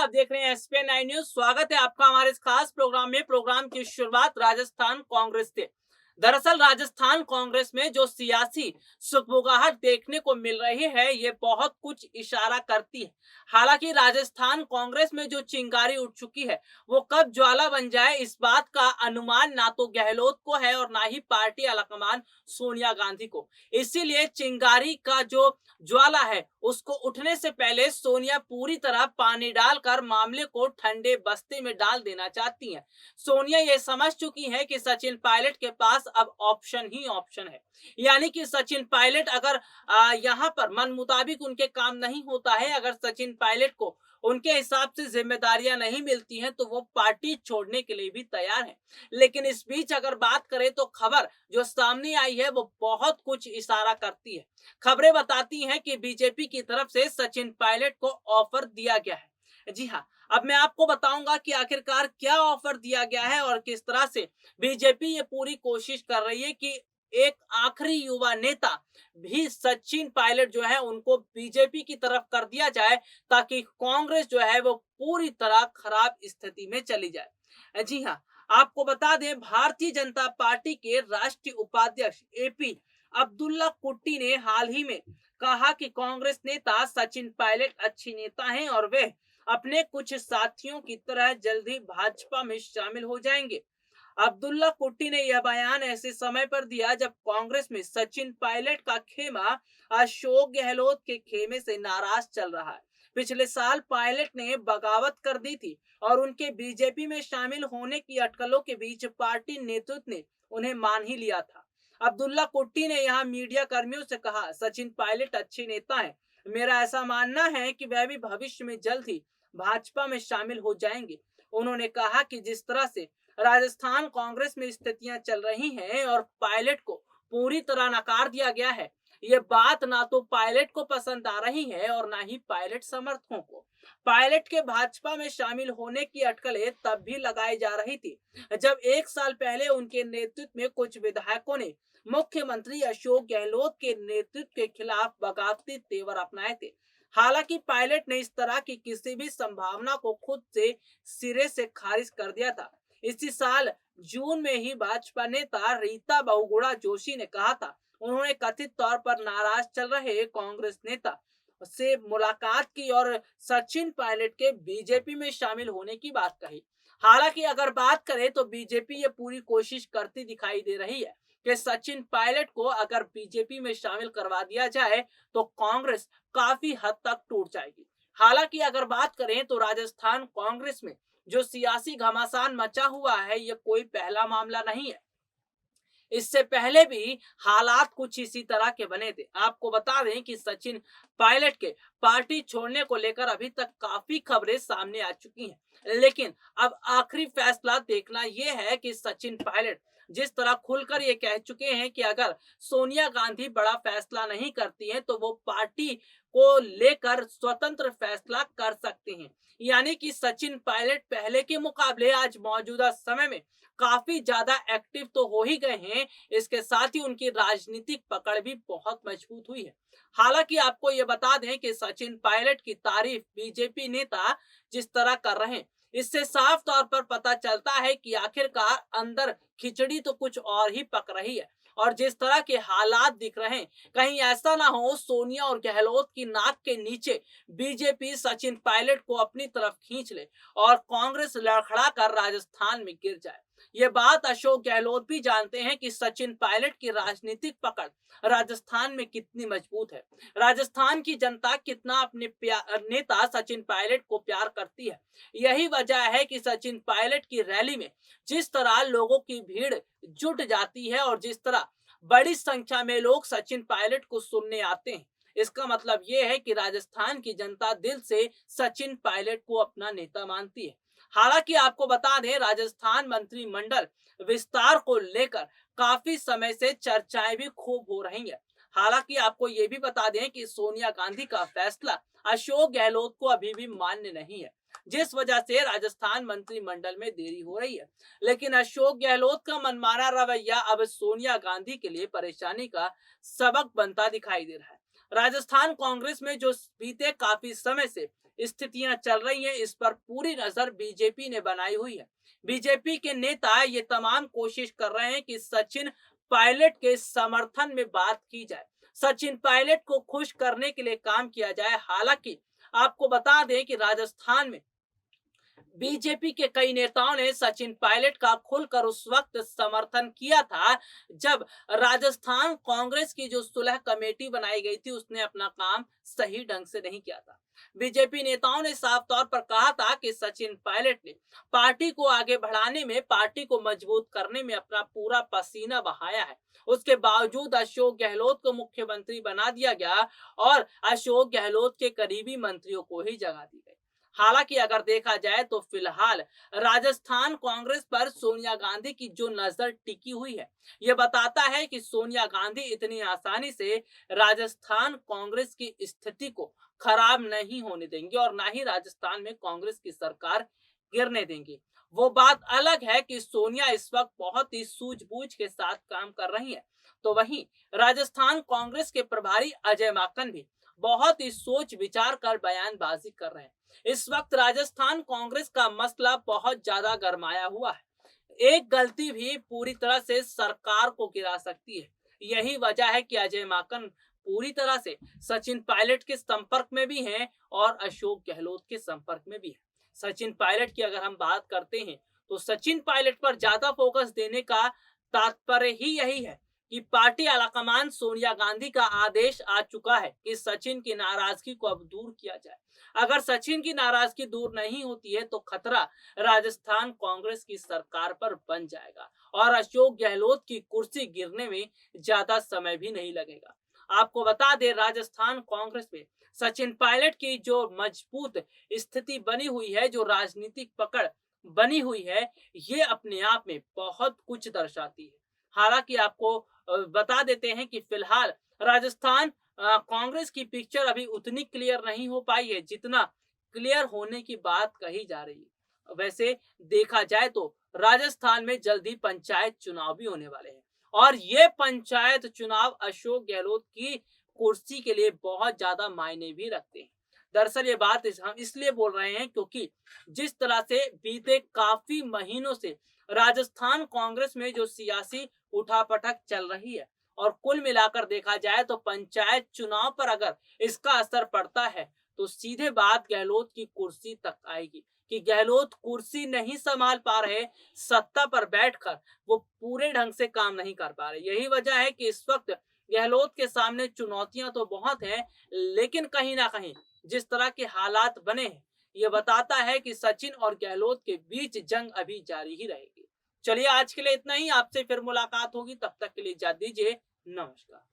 आप देख रहे हैं एसपीएन 9 न्यूज। स्वागत है आपका हमारे इस खास प्रोग्राम में। प्रोग्राम की शुरुआत राजस्थान कांग्रेस से। दरअसल राजस्थान कांग्रेस में जो सियासी सुगबुगाहट देखने को मिल रही है, ये बहुत कुछ इशारा करती है। हालांकि राजस्थान कांग्रेस में जो चिंगारी उठ चुकी है, वो कब ज्वाला बन जाए, इस बात का अनुमान ना तो गहलोत को है और ना ही पार्टी आलाकमान सोनिया गांधी को। इसीलिए चिंगारी का जो ज्वाला है, उसको उठने से पहले सोनिया पूरी तरह पानी डालकर मामले को ठंडे बस्ते में डाल देना चाहती हैं। सोनिया ये समझ चुकी हैं कि सचिन पायलट के पास अब ऑप्शन ही ऑप्शन है। यानी कि सचिन पायलट अगर यहाँ पर मन मुताबिक उनके काम नहीं होता है, अगर सचिन पायलट को उनके हिसाब से जिम्मेदारियां नहीं मिलती हैं, तो वो पार्टी छोड़ने के लिए भी तैयार है। लेकिन इस बीच अगर बात करें तो खबर जो सामने आई है, वो बहुत कुछ इशारा करती है। खबरें बताती हैं कि बीजेपी की तरफ से सचिन पायलट को ऑफर दिया गया है। जी हाँ, अब मैं आपको बताऊंगा कि आखिरकार क्या ऑफर दिया गया है और किस तरह से बीजेपी ये पूरी कोशिश कर रही है कि एक आखिरी युवा नेता भी सचिन पायलट जो है उनको बीजेपी की तरफ कर दिया जाए, ताकि कांग्रेस जो है वो पूरी तरह खराब स्थिति में चली जाए। जी हाँ, आपको बता दें, भारतीय जनता पार्टी के राष्ट्रीय उपाध्यक्ष एपी अब्दुल्ला कुट्टी ने हाल ही में कहा कि कांग्रेस नेता सचिन पायलट अच्छे नेता हैं और वे अपने कुछ साथियों की तरह जल्द ही भाजपा में शामिल हो जाएंगे। अब्दुल्ला कुट्टी ने यह बयान ऐसे समय पर दिया जब कांग्रेस में सचिन पायलट का खेमा अशोक गहलोत के खेमे से नाराज चल रहा है। पिछले साल पायलट ने बगावत कर दी थी और उनके बीजेपी में शामिल होने की अटकलों के बीच पार्टी नेतृत्व ने उन्हें मान ही लिया था। अब्दुल्ला कुट्टी ने यहाँ मीडिया कर्मियों से कहा, सचिन पायलट अच्छे नेता हैं। मेरा ऐसा मानना है कि वह भी भविष्य में जल्द ही भाजपा में शामिल हो जाएंगे। उन्होंने कहा कि जिस तरह से राजस्थान कांग्रेस में स्थितियां चल रही हैं और पायलट को पूरी तरह नकार दिया गया है, ये बात ना तो पायलट को पसंद आ रही है और ना ही पायलट समर्थकों को। पायलट के भाजपा में शामिल होने की अटकलें तब भी लगाई जा रही थी जब 1 साल पहले उनके नेतृत्व में कुछ विधायकों ने मुख्यमंत्री अशोक गहलोत के नेतृत्व के खिलाफ बगावती तेवर अपनाए थे। हालांकि पायलट ने इस तरह की किसी भी संभावना को खुद से सिरे से खारिज कर दिया था। इसी साल जून में ही भाजपा नेता रीता बहुगुणा जोशी ने कहा था, उन्होंने कथित तौर पर नाराज चल रहे कांग्रेस नेता से मुलाकात की और सचिन पायलट के बीजेपी में शामिल होने की बात कही। हालांकि अगर बात करें तो बीजेपी ये पूरी कोशिश करती दिखाई दे रही है कि सचिन पायलट को अगर बीजेपी में शामिल करवा दिया जाए तो कांग्रेस काफी हद तक टूट जाएगी। हालांकि अगर बात करें तो राजस्थान कांग्रेस में जो सियासी घमासान मचा हुआ है, ये कोई पहला मामला नहीं है। इससे पहले भी हालात कुछ इसी तरह के बने थे। आपको बता दें कि सचिन पायलट के पार्टी छोड़ने को लेकर अभी तक काफी खबरें सामने आ चुकी हैं, लेकिन अब आखिरी फैसला देखना यह है कि सचिन पायलट जिस तरह खुलकर ये कह चुके हैं कि अगर सोनिया गांधी बड़ा फैसला नहीं करती हैं, तो वो पार्टी को लेकर स्वतंत्र फैसला कर सकते हैं। यानी कि सचिन पायलट पहले के मुकाबले आज मौजूदा समय में काफी ज्यादा एक्टिव तो हो ही गए हैं, इसके साथ ही उनकी राजनीतिक पकड़ भी बहुत मजबूत हुई है। हालांकि आपको ये बता दें कि सचिन पायलट की तारीफ बीजेपी नेता जिस तरह कर रहे हैं, इससे साफ तौर पर पता चलता है कि आखिरकार अंदर खिचड़ी तो कुछ और ही पक रही है। और जिस तरह के हालात दिख रहे हैं, कहीं ऐसा ना हो सोनिया और गहलोत की नाक के नीचे बीजेपी सचिन पायलट को अपनी तरफ खींच ले और कांग्रेस लड़खड़ा कर राजस्थान में गिर जाए। ये बात अशोक गहलोत भी जानते हैं कि सचिन पायलट की राजनीतिक पकड़ राजस्थान में कितनी मजबूत है। राजस्थान की जनता कितना अपने नेता सचिन पायलट को प्यार करती है। यही वजह है कि सचिन पायलट की रैली में जिस तरह लोगों की भीड़ जुट जाती है और जिस तरह बड़ी संख्या में लोग सचिन पायलट को सुनने आते हैं, इसका मतलब यह है कि राजस्थान की जनता दिल से सचिन पायलट को अपना नेता मानती है। हालांकि आपको बता दें, राजस्थान मंत्रिमंडल विस्तार को लेकर काफी समय से चर्चाएं भी खूब हो रही हैं। हालांकि आपको ये भी बता दें कि सोनिया गांधी का फैसला अशोक गहलोत को अभी भी मान्य नहीं है, जिस वजह से राजस्थान मंत्रिमंडल में देरी हो रही है। लेकिन अशोक गहलोत का मनमाना रवैया अब सोनिया गांधी के लिए परेशानी का सबक बनता दिखाई दे रहा है। राजस्थान कांग्रेस में जो बीते काफी समय से स्थितियां चल रही हैं, इस पर पूरी नजर बीजेपी ने बनाई हुई है। बीजेपी के नेता ये तमाम कोशिश कर रहे हैं कि सचिन पायलट के समर्थन में बात की जाए, सचिन पायलट को खुश करने के लिए काम किया जाए। हालांकि आपको बता दें कि राजस्थान में बीजेपी के कई नेताओं ने सचिन पायलट का खुलकर उस वक्त समर्थन किया था जब राजस्थान कांग्रेस की जो सुलह कमेटी बनाई गई थी उसने अपना काम सही ढंग से नहीं किया था। बीजेपी नेताओं ने साफ तौर पर कहा था कि सचिन पायलट ने पार्टी को आगे बढ़ाने में, पार्टी को मजबूत करने में अपना पूरा पसीना बहाया है। उसके बावजूद अशोक गहलोत को मुख्यमंत्री बना दिया गया और अशोक गहलोत के करीबी मंत्रियों को ही जगह दी गई। हालांकि अगर देखा जाए तो फिलहाल राजस्थान कांग्रेस पर सोनिया गांधी की जो नजर टिकी हुई है, यह बताता है कि सोनिया गांधी इतनी आसानी से राजस्थान कांग्रेस की स्थिति को खराब नहीं होने देंगे और ना ही राजस्थान में कांग्रेस की सरकार गिरने देंगे। वो बात अलग है कि सोनिया इस वक्त बहुत ही सूझबूझ के साथ काम कर रही है, तो वहीं राजस्थान कांग्रेस के प्रभारी अजय माकन भी बहुत ही सोच विचार कर बयानबाजी कर रहे हैं। इस वक्त राजस्थान कांग्रेस का मसला बहुत ज्यादा गरमाया हुआ है। एक गलती भी पूरी तरह से सरकार को गिरा सकती है। यही वजह है कि अजय माकन पूरी तरह से सचिन पायलट के संपर्क में भी हैं और अशोक गहलोत के संपर्क में भी है। सचिन पायलट की अगर हम बात करते हैं तो सचिन पायलट पर ज्यादा फोकस देने का तात्पर्य ही यही है कि पार्टी आलाकमान सोनिया गांधी का आदेश आ चुका है कि सचिन की नाराजगी को अब दूर किया जाए। अगर सचिन की नाराजगी दूर नहीं होती है तो खतरा राजस्थान कांग्रेस की सरकार पर बन जाएगा और अशोक गहलोत की कुर्सी गिरने में ज्यादा समय भी नहीं लगेगा। आपको बता दें, राजस्थान कांग्रेस में सचिन पायलट की जो मजबूत स्थिति बनी हुई है, जो राजनीतिक पकड़ बनी हुई है, ये अपने आप में बहुत कुछ दर्शाती है। हालांकि आपको बता देते हैं कि फिलहाल राजस्थान कांग्रेस की पिक्चर अभी उतनी क्लियर नहीं हो पाई है जितना क्लियर होने की बात कही जा रही है। वैसे देखा जाए तो राजस्थान में जल्दी पंचायत चुनाव भी होने वाले हैं और ये पंचायत चुनाव अशोक गहलोत की कुर्सी के लिए बहुत ज्यादा मायने भी रखते हैं। दरअसल ये बात हम इसलिए बोल रहे हैं क्योंकि जिस तरह से बीते काफी महीनों से राजस्थान कांग्रेस में जो सियासी उठापटक चल रही है और कुल मिलाकर देखा जाए तो पंचायत चुनाव पर अगर इसका असर पड़ता है तो सीधे बात गहलोत की कुर्सी तक आएगी कि गहलोत कुर्सी नहीं संभाल पा रहे, सत्ता पर बैठकर वो पूरे ढंग से काम नहीं कर पा रहे। यही वजह है कि इस वक्त गहलोत के सामने चुनौतियां तो बहुत हैं, लेकिन कहीं ना कहीं जिस तरह के हालात बने हैं ये बताता है कि सचिन और गहलोत के बीच जंग अभी जारी ही रहेगी। चलिए आज के लिए इतना ही, आपसे फिर मुलाकात होगी, तब तक के लिए इजाजत दीजिए। नमस्कार।